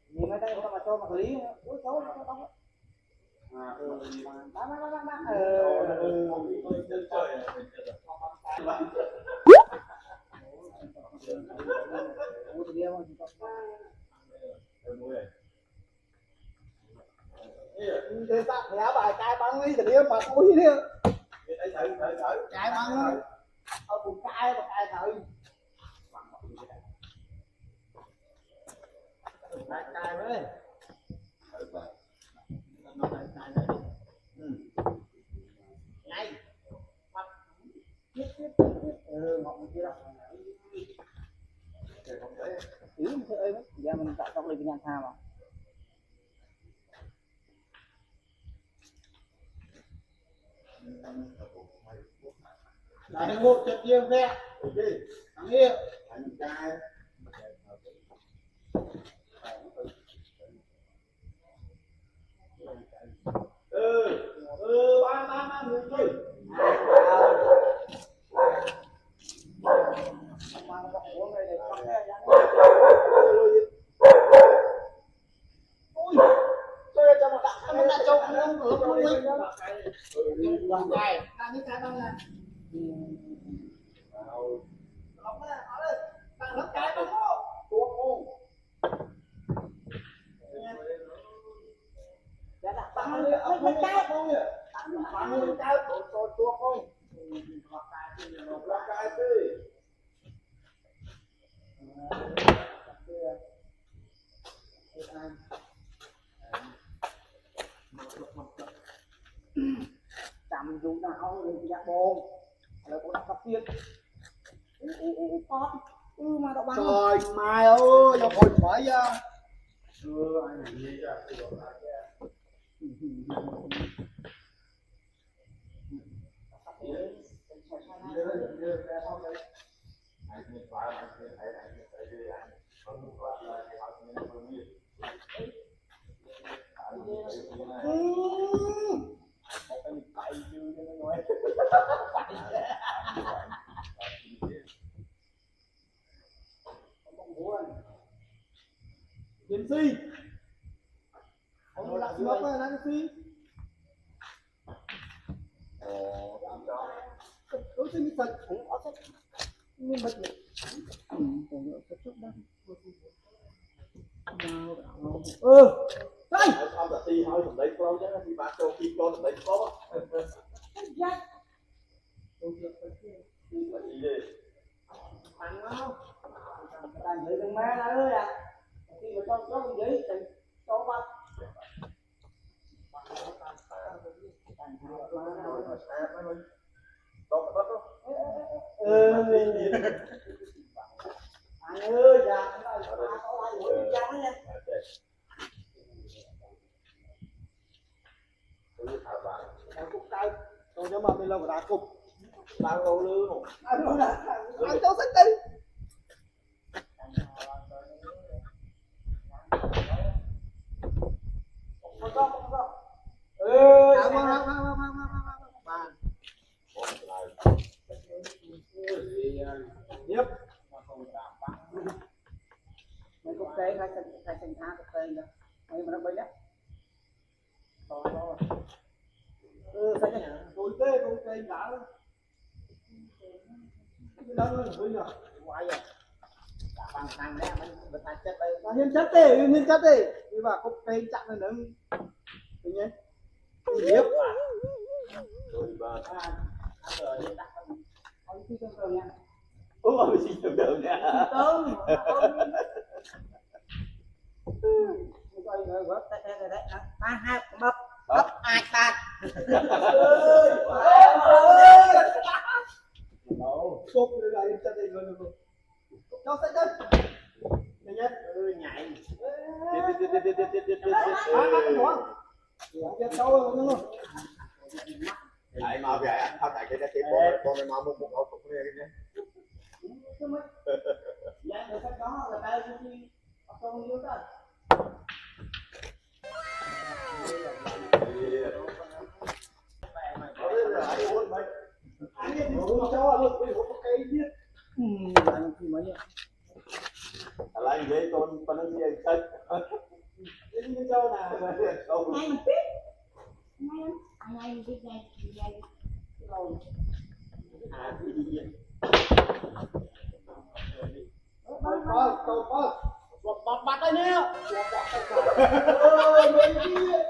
nhìn ở đây mà cho mà lý cháu nó thế ta phải bài cài băng đi thì đi mà tôi đi cài băng ông cũng cài mà cài thử cài với ngay ngọn kia đâu yếu một cái ơi giờ mình tạo trong cái nhà tha mà lại một trận riêng ra thằng kia thằng trai ba người chơi chạm dùng nào thì dạ bồn là cũng đặt cặp tiền con mà đậu băng trời mai ơi nó hồi phải ra anh này gì Tiến si ông đặt xuống rồi đang si đối với những thật cũng có sách nhưng mà còn nữa có chút đó đây ông là si thôi thằng đấy con chứ thì bạn cho khi con thằng đấy có dạ công việc phải gì ăn không ta giữ con má đó ơi à khi mà cho con giấy thì cho ba anh ơi dạ cục tay tôi cho mà mình lâu đã cục bao lâu luôn anh cho sách đi mấy cục cây khai sinh tha cục cây nữa mấy mà nó bay đấy xây cái cối cây đã cái đó nó vui nhỉ ngoài rồi bằng thằng đấy mình phải chất đây hiên chất đi đi vào cục cây chặn lên nữa tự nhiên đi tiếp rồi ba rồi đặt ông đi trong đường nha ôi gì trong đường nha rồi vớt đấy ba hai bắp ai ta cục rồi lại chân đi rồi cho sẽ chân nhất nhảy lại mà về ăn thao tại cái đó con này mau một ổ cục này nhé dạ được cái đó là tay đi không yêu đó anh kia thì không cho luôn bây giờ có cái biết anh thì mấy nhỉ lại vậy con nó gì anh cái cho là Ngay mình biết. Ngay mình biết ngay. rồi có bắt đây nè ơi mấy kia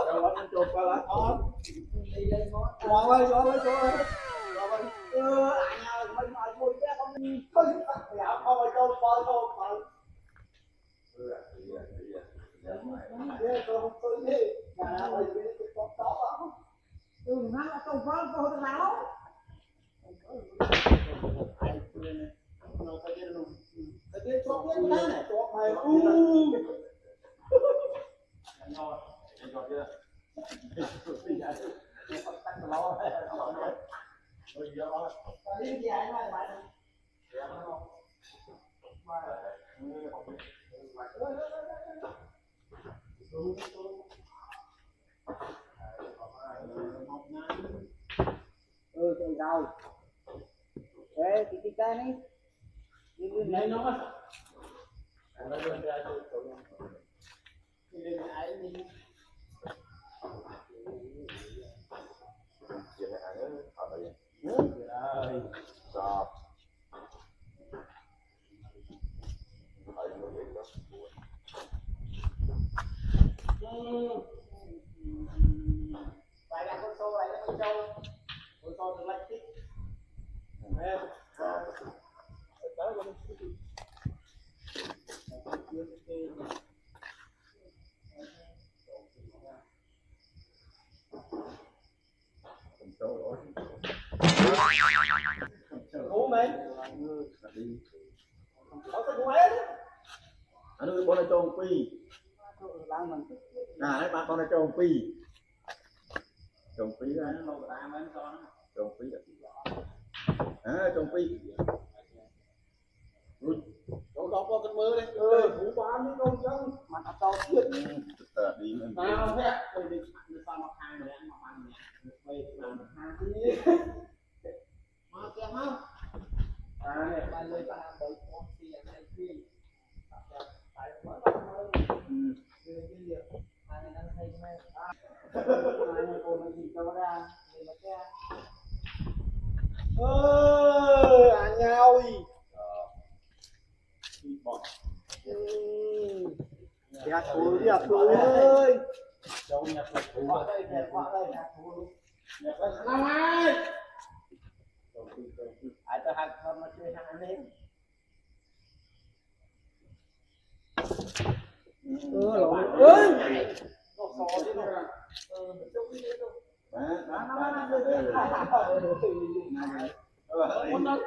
đâu bắt nó chụp qua lá con đi lên nó cho ơi anh ơi mình nói thôi chứ không không phải không phải cho coi thôi không tôi đi nhà mình cái con đó Nó là câu vỡ câu được láo. cái chó biết thế này chó mày đi dài mà bạn trời đâu thế cái cái này đi lên nó lên ra đi lên ai đi chuyện này ăn ở đây rồi sao phải nó vậy đó vài đàn con sâu này nó mới trâu con sâu từ lạnh tích em tới con cú mấy có cái cú ấy anh ơi con này cho một pi làm mình đấy ba con này cho một pi trồng pi ra lâu ta mới cho nó trồng pi trồng pi cậu đọc qua cơn mưa đi cú bán với con trắng mà nó to thiệt đi mình nào thế tôi đi sang mặt hàng này ăn mặt hàng này bây làm hàng đi mà kèm không này bạn lấy bạn lấy con tiền này khi tại mới bắt đầu cái việc anh đang thấy mày anh cô nói gì cho ra để mà cái anh nhau đi Nhạc thú ơi đâu nhạc thú qua đây nhạc thú nhạc năm ơi ai ta hát không mà chơi hàng đấy lỗi ơi nó sò đi rồi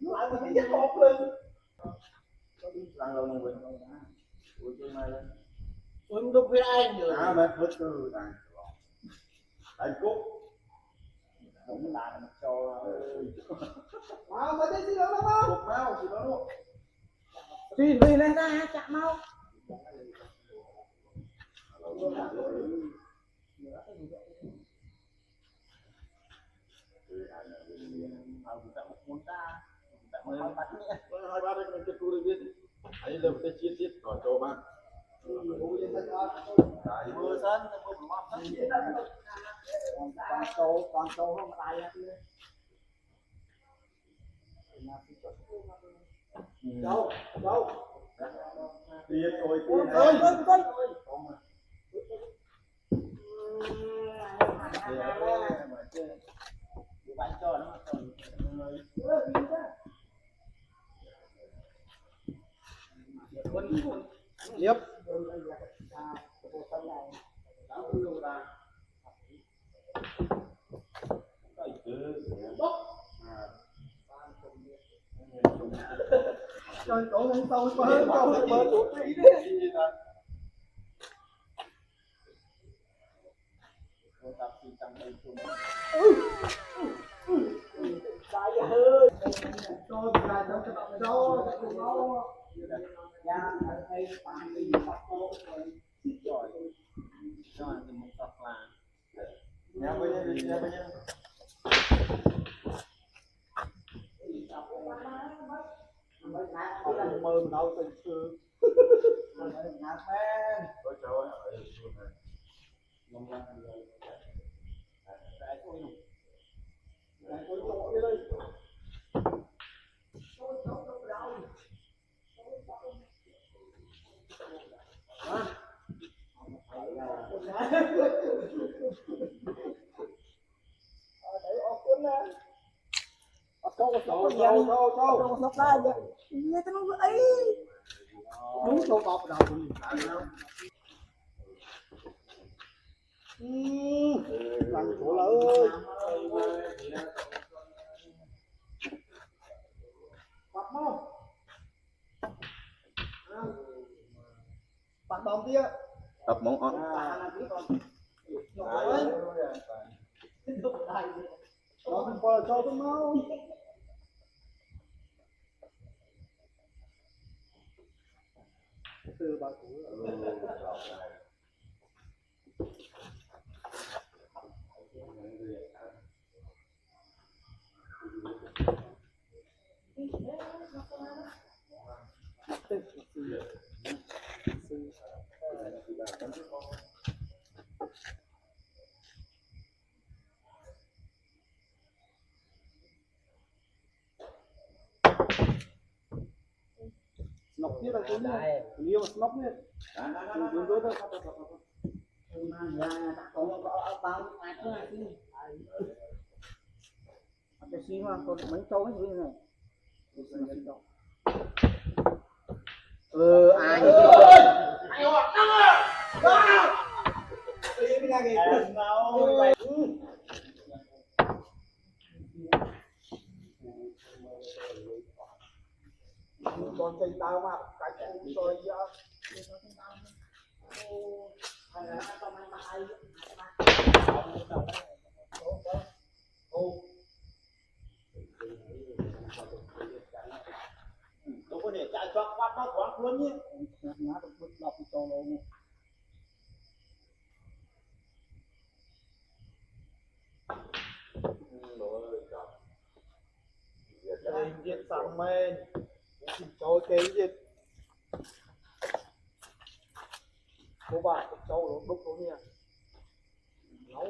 lại mình chết một lên đang lâu mình ui chơi mai lên tôi đâu biết ai nữa mẹ hết từ đang anh cúc cũng là một trò mà cái gì đó không cúc máu gì đó luôn đi về lên ra chạm mau hai ba đây mình chưa tôi biết ấy là cái chi tiết còn cho ba mưa sớm mưa mọc con trâu không tay ra kia đâu tiền rồi bạn cho nó Yep. Trời tổ lên tôi bơ tổ tí đi. Sai ơi. Tôi là cho các bạn đâu, dạ, thấy bạn đi bắt cô rồi, rồi, một tập là Nhà bây giờ nhà bây giờ Không mơ đâu từ xưa. Nhà quen. có cháu ở xuống này 55 người Để tôi nụ. Để tôi lội đi đây. Để ốc cuốn nè. Câu sốc ra vậy. Nghe cái nó ấy. Đúng câu bọc đầu của mình. Làm chỗ lỡ ơi. Bắt không? Bắt bóng kia. tập món ăn Cho tôi mau. Từ bà cũ. Nọc kia là cái này, liêu mà nọc này. Đúng rồi đó. Mà nhà ta có bao ai cứ ai đi. Cái gì mà còn mấy câu mấy gì này. Ai Ai hoặc năng à. Đi cái này con chơi tao mà cái chuyện tôi giờ tôi có thể chạy cho quát nó quát luôn nhé nhá được đọc cho luôn Diệt sang men cho cái gì cô bạn cho nó đúc nó nha nấu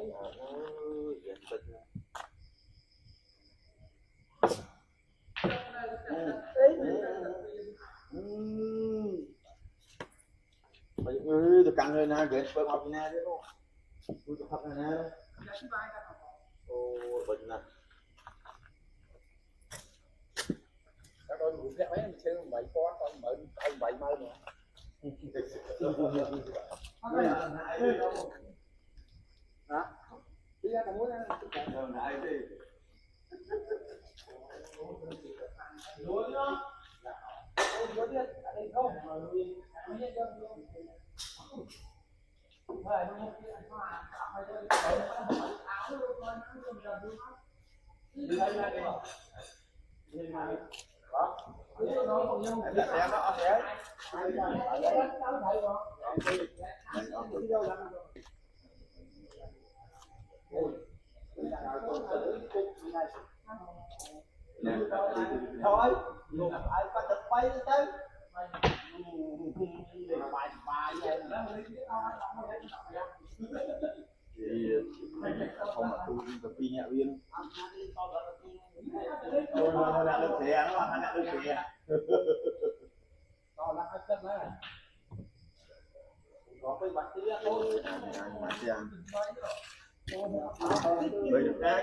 được căng người nào ghét bơm học nào chứ không tôi học nào ô bệnh nè các con ngủ dẹp ấy mình chơi bảy con mở con bảy mai nữa hả đi ra tao muốn này đi luôn nhá luôn đi đây không thôi ai có được bay tới thì không là tôi tập đi nhà viên tôi là được xe nó là được xe đó là hết chân đấy có cái bạch kia thôi mà xe bây giờ khác